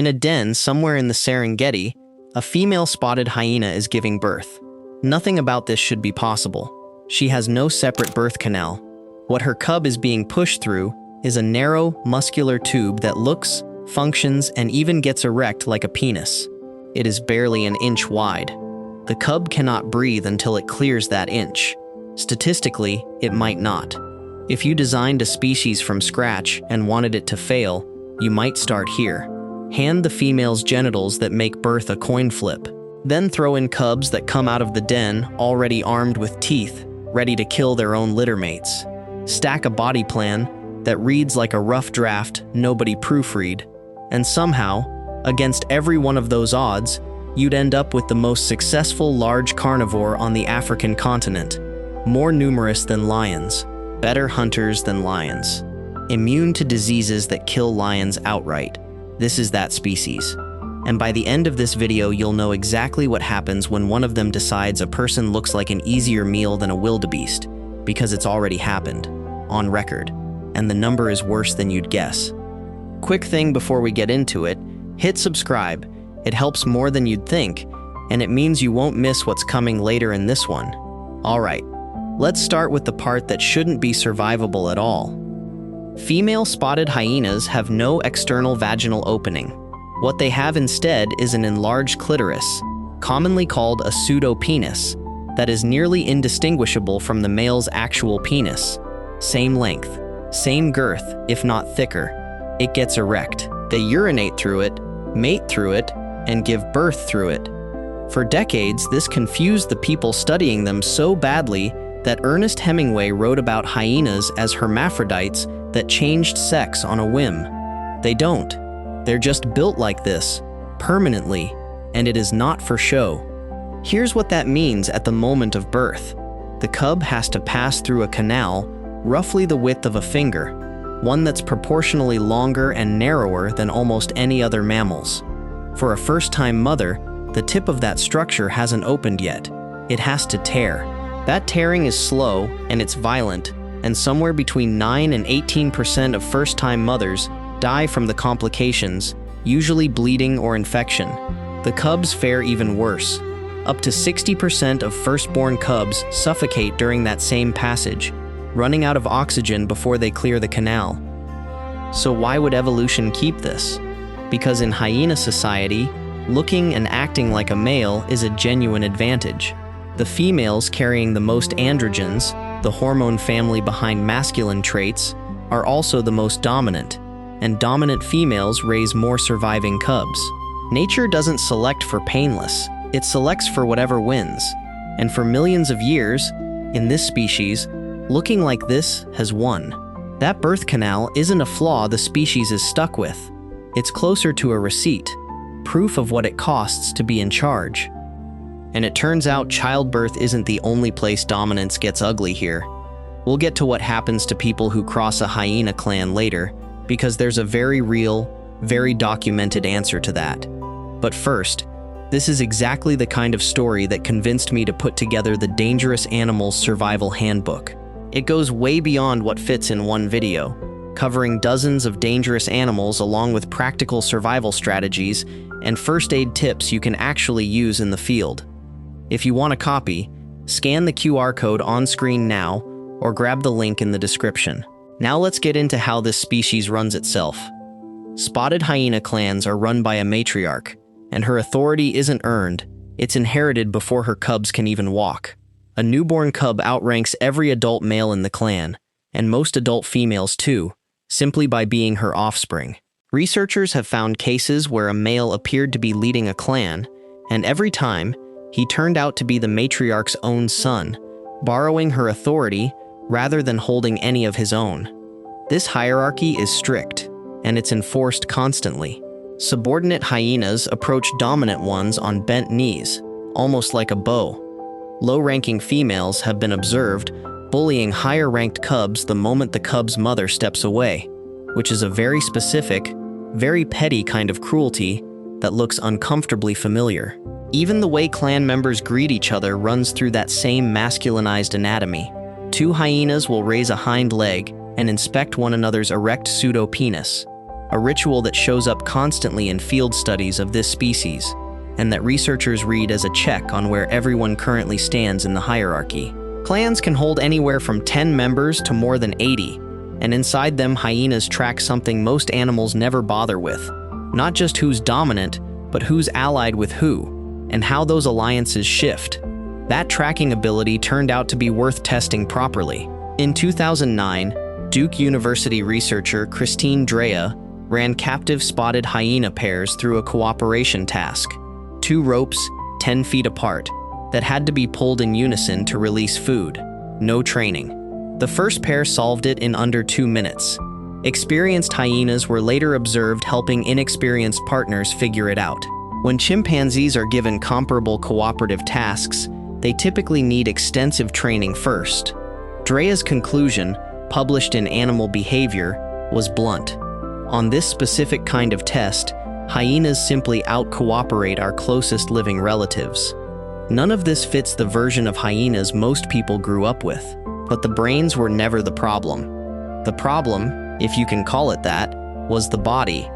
In a den somewhere in the Serengeti, a female spotted hyena is giving birth. Nothing about this should be possible. She has no separate birth canal. What her cub is being pushed through is a narrow, muscular tube that looks, functions, and even gets erect like a penis. It is barely an inch wide. The cub cannot breathe until it clears that inch. Statistically, it might not. If you designed a species from scratch and wanted it to fail, you might start here. Hand the female's genitals that make birth a coin flip. Then throw in cubs that come out of the den already armed with teeth, ready to kill their own littermates. Stack a body plan that reads like a rough draft nobody proofread, and somehow, against every one of those odds, you'd end up with the most successful large carnivore on the African continent. More numerous than lions, better hunters than lions, immune to diseases that kill lions outright. This is that species. And by the end of this video, you'll know exactly what happens when one of them decides a person looks like an easier meal than a wildebeest, because it's already happened, on record, and the number is worse than you'd guess. Quick thing before we get into it, hit subscribe. It helps more than you'd think, and it means you won't miss what's coming later in this one. Alright, let's start with the part that shouldn't be survivable at all. Female spotted hyenas have no external vaginal opening. What they have instead is an enlarged clitoris, commonly called a pseudopenis, that is nearly indistinguishable from the male's actual penis. Same length, same girth, if not thicker. It gets erect. They urinate through it, mate through it, and give birth through it. For decades, this confused the people studying them so badly that Ernest Hemingway wrote about hyenas as hermaphrodites that changed sex on a whim. They don't. They're just built like this, permanently, and it is not for show. Here's what that means at the moment of birth. The cub has to pass through a canal, roughly the width of a finger, one that's proportionally longer and narrower than almost any other mammals. For a first-time mother, the tip of that structure hasn't opened yet. It has to tear. That tearing is slow and it's violent, and somewhere between 9 and 18% of first-time mothers die from the complications, usually bleeding or infection. The cubs fare even worse. Up to 60% of firstborn cubs suffocate during that same passage, running out of oxygen before they clear the canal. So why would evolution keep this? Because in hyena society, looking and acting like a male is a genuine advantage. The females carrying the most androgens, the hormone family behind masculine traits, are also the most dominant, and dominant females raise more surviving cubs. Nature doesn't select for painless, it selects for whatever wins. And for millions of years, in this species, looking like this has won. That birth canal isn't a flaw the species is stuck with. It's closer to a receipt, proof of what it costs to be in charge. And it turns out childbirth isn't the only place dominance gets ugly here. We'll get to what happens to people who cross a hyena clan later, because there's a very real, very documented answer to that. But first, this is exactly the kind of story that convinced me to put together the Dangerous Animals Survival Handbook. It goes way beyond what fits in one video, covering dozens of dangerous animals along with practical survival strategies and first aid tips you can actually use in the field. If you want a copy, scan the QR code on screen now or grab the link in the description. Now let's get into how this species runs itself. Spotted hyena clans are run by a matriarch, and her authority isn't earned, it's inherited before her cubs can even walk. A newborn cub outranks every adult male in the clan, and most adult females too, simply by being her offspring. Researchers have found cases where a male appeared to be leading a clan, and every time, he turned out to be the matriarch's own son, borrowing her authority rather than holding any of his own. This hierarchy is strict, and it's enforced constantly. Subordinate hyenas approach dominant ones on bent knees, almost like a bow. Low-ranking females have been observed bullying higher-ranked cubs the moment the cub's mother steps away, which is a very specific, very petty kind of cruelty that looks uncomfortably familiar. Even the way clan members greet each other runs through that same masculinized anatomy. Two hyenas will raise a hind leg and inspect one another's erect pseudopenis. a ritual that shows up constantly in field studies of this species, and that researchers read as a check on where everyone currently stands in the hierarchy. Clans can hold anywhere from 10 members to more than 80, and inside them, hyenas track something most animals never bother with. Not just who's dominant, but who's allied with who, and how those alliances shift. That tracking ability turned out to be worth testing properly. In 2009, Duke University researcher Christine Drea ran captive spotted hyena pairs through a cooperation task. 2 ropes, 10 feet apart, that had to be pulled in unison to release food. No training. The first pair solved it in under 2 minutes. Experienced hyenas were later observed helping inexperienced partners figure it out. When chimpanzees are given comparable cooperative tasks, they typically need extensive training first. Drea's conclusion, published in Animal Behavior, was blunt. On this specific kind of test, hyenas simply out-cooperate our closest living relatives. None of this fits the version of hyenas most people grew up with, but the brains were never the problem. The problem, if you can call it that, was the body,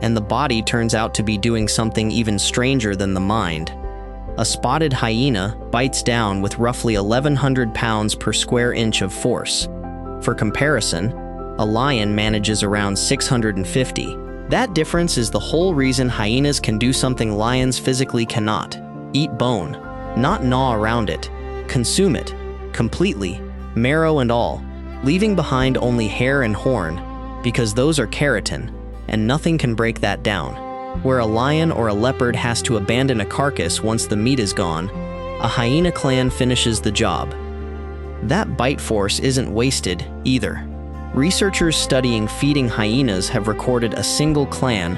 and the body turns out to be doing something even stranger than the mind. A spotted hyena bites down with roughly 1,100 pounds per square inch of force. For comparison, a lion manages around 650. That difference is the whole reason hyenas can do something lions physically cannot: eat bone, not gnaw around it, consume it, completely, marrow and all, leaving behind only hair and horn, because those are keratin, and nothing can break that down. Where a lion or a leopard has to abandon a carcass once the meat is gone, a hyena clan finishes the job. That bite force isn't wasted either. Researchers studying feeding hyenas have recorded a single clan,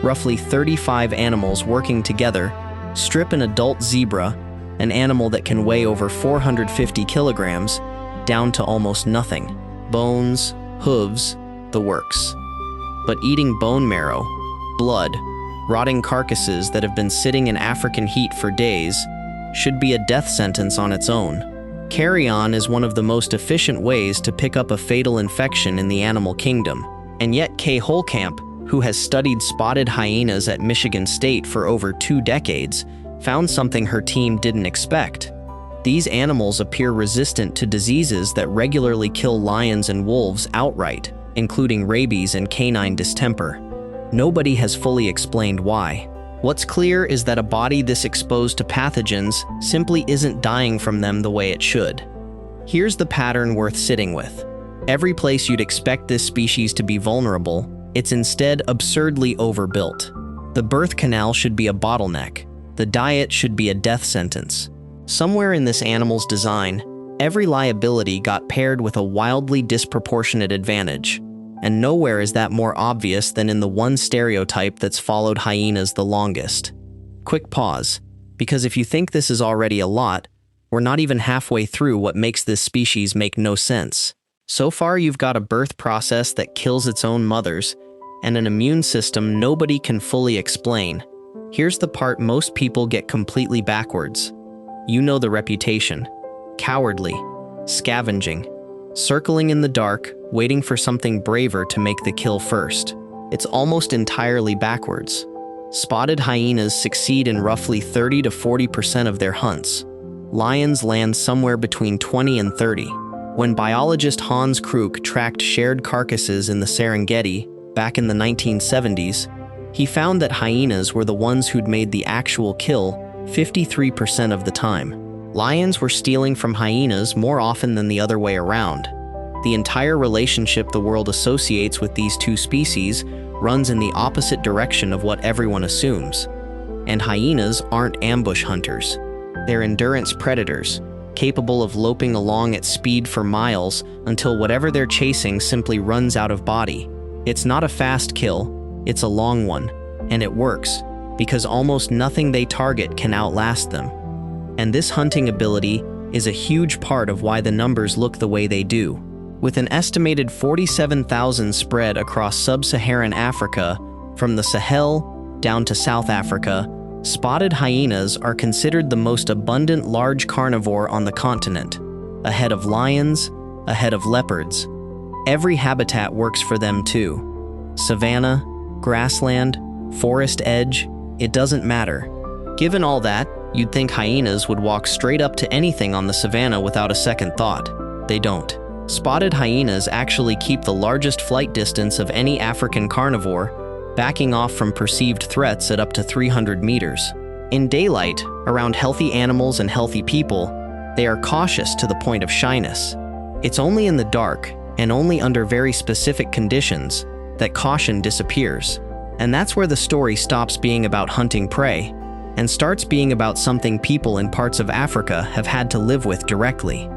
roughly 35 animals working together, strip an adult zebra, an animal that can weigh over 450 kilograms, down to almost nothing. Bones, hooves, the works. But eating bone marrow, blood, rotting carcasses that have been sitting in African heat for days should be a death sentence on its own. Carrion is one of the most efficient ways to pick up a fatal infection in the animal kingdom. And yet Kay Holkamp, who has studied spotted hyenas at Michigan State for over 2 decades, found something her team didn't expect. These animals appear resistant to diseases that regularly kill lions and wolves outright, including rabies and canine distemper. Nobody has fully explained why. What's clear is that a body this exposed to pathogens simply isn't dying from them the way it should. Here's the pattern worth sitting with. Every place you'd expect this species to be vulnerable, it's instead absurdly overbuilt. The birth canal should be a bottleneck. The diet should be a death sentence. Somewhere in this animal's design, every liability got paired with a wildly disproportionate advantage. And nowhere is that more obvious than in the one stereotype that's followed hyenas the longest. Quick pause, because if you think this is already a lot, we're not even halfway through what makes this species make no sense. So far, you've got a birth process that kills its own mothers, and an immune system nobody can fully explain. Here's the part most people get completely backwards. You know the reputation. Cowardly, scavenging, circling in the dark, waiting for something braver to make the kill first. It's almost entirely backwards. Spotted hyenas succeed in roughly 30 to 40% of their hunts. Lions land somewhere between 20 and 30. When biologist Hans Kruk tracked shared carcasses in the Serengeti back in the 1970s, he found that hyenas were the ones who'd made the actual kill 53% of the time. Lions were stealing from hyenas more often than the other way around. The entire relationship the world associates with these two species runs in the opposite direction of what everyone assumes. And hyenas aren't ambush hunters. They're endurance predators, capable of loping along at speed for miles until whatever they're chasing simply runs out of body. It's not a fast kill, it's a long one, and it works, because almost nothing they target can outlast them. And this hunting ability is a huge part of why the numbers look the way they do. With an estimated 47,000 spread across sub-Saharan Africa, from the Sahel down to South Africa, spotted hyenas are considered the most abundant large carnivore on the continent, ahead of lions, ahead of leopards. Every habitat works for them too. Savanna, grassland, forest edge, it doesn't matter. Given all that, you'd think hyenas would walk straight up to anything on the savanna without a second thought. They don't. Spotted hyenas actually keep the largest flight distance of any African carnivore, backing off from perceived threats at up to 300 meters. In daylight, around healthy animals and healthy people, they are cautious to the point of shyness. It's only in the dark, and only under very specific conditions, that caution disappears. And that's where the story stops being about hunting prey, and starts being about something people in parts of Africa have had to live with directly.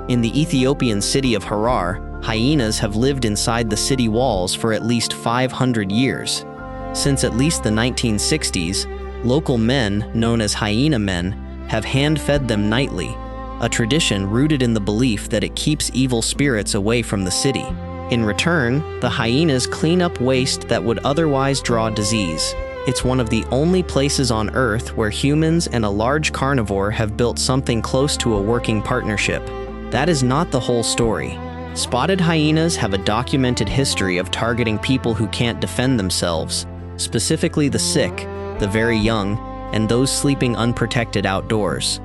In the Ethiopian city of Harar, hyenas have lived inside the city walls for at least 500 years. Since at least the 1960s, local men, known as hyena men, have hand-fed them nightly, a tradition rooted in the belief that it keeps evil spirits away from the city. In return, the hyenas clean up waste that would otherwise draw disease. It's one of the only places on Earth where humans and a large carnivore have built something close to a working partnership. That is not the whole story. Spotted hyenas have a documented history of targeting people who can't defend themselves, specifically the sick, the very young, and those sleeping unprotected outdoors.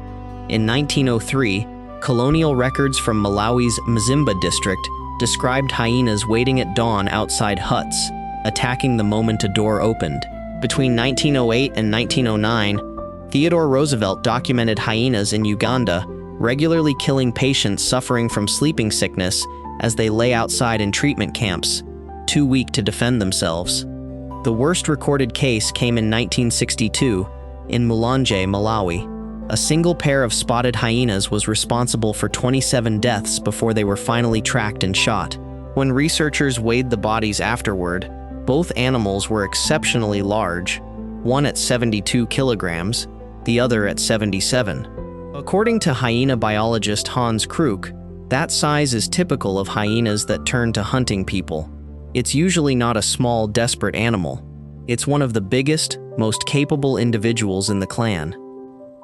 In 1903, colonial records from Malawi's Mzimba district described hyenas waiting at dawn outside huts, attacking the moment a door opened. Between 1908 and 1909, Theodore Roosevelt documented hyenas in Uganda, regularly killing patients suffering from sleeping sickness as they lay outside in treatment camps, too weak to defend themselves. The worst recorded case came in 1962 in Mulanje, Malawi. A single pair of spotted hyenas was responsible for 27 deaths before they were finally tracked and shot. When researchers weighed the bodies afterward, both animals were exceptionally large, one at 72 kilograms, the other at 77. According to hyena biologist Hans Kruk, that size is typical of hyenas that turn to hunting people. It's usually not a small, desperate animal. It's one of the biggest, most capable individuals in the clan.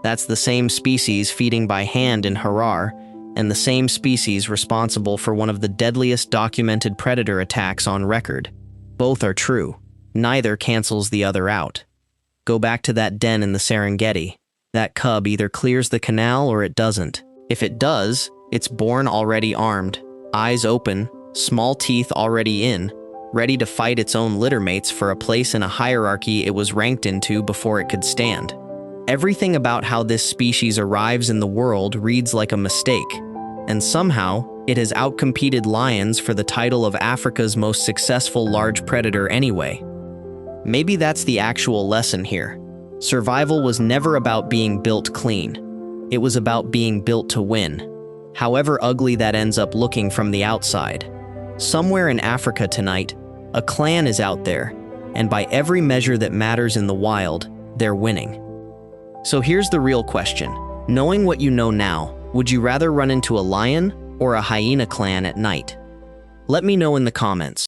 That's the same species feeding by hand in Harar, and the same species responsible for one of the deadliest documented predator attacks on record. Both are true. Neither cancels the other out. Go back to that den in the Serengeti. That cub either clears the canal or it doesn't. If it does, it's born already armed, eyes open, small teeth already in, ready to fight its own littermates for a place in a hierarchy it was ranked into before it could stand. Everything about how this species arrives in the world reads like a mistake, and somehow, it has outcompeted lions for the title of Africa's most successful large predator anyway. Maybe that's the actual lesson here. Survival was never about being built clean. It was about being built to win, however ugly that ends up looking from the outside. Somewhere in Africa tonight, a clan is out there, and by every measure that matters in the wild, they're winning. So here's the real question. Knowing what you know now, would you rather run into a lion or a hyena clan at night? Let me know in the comments.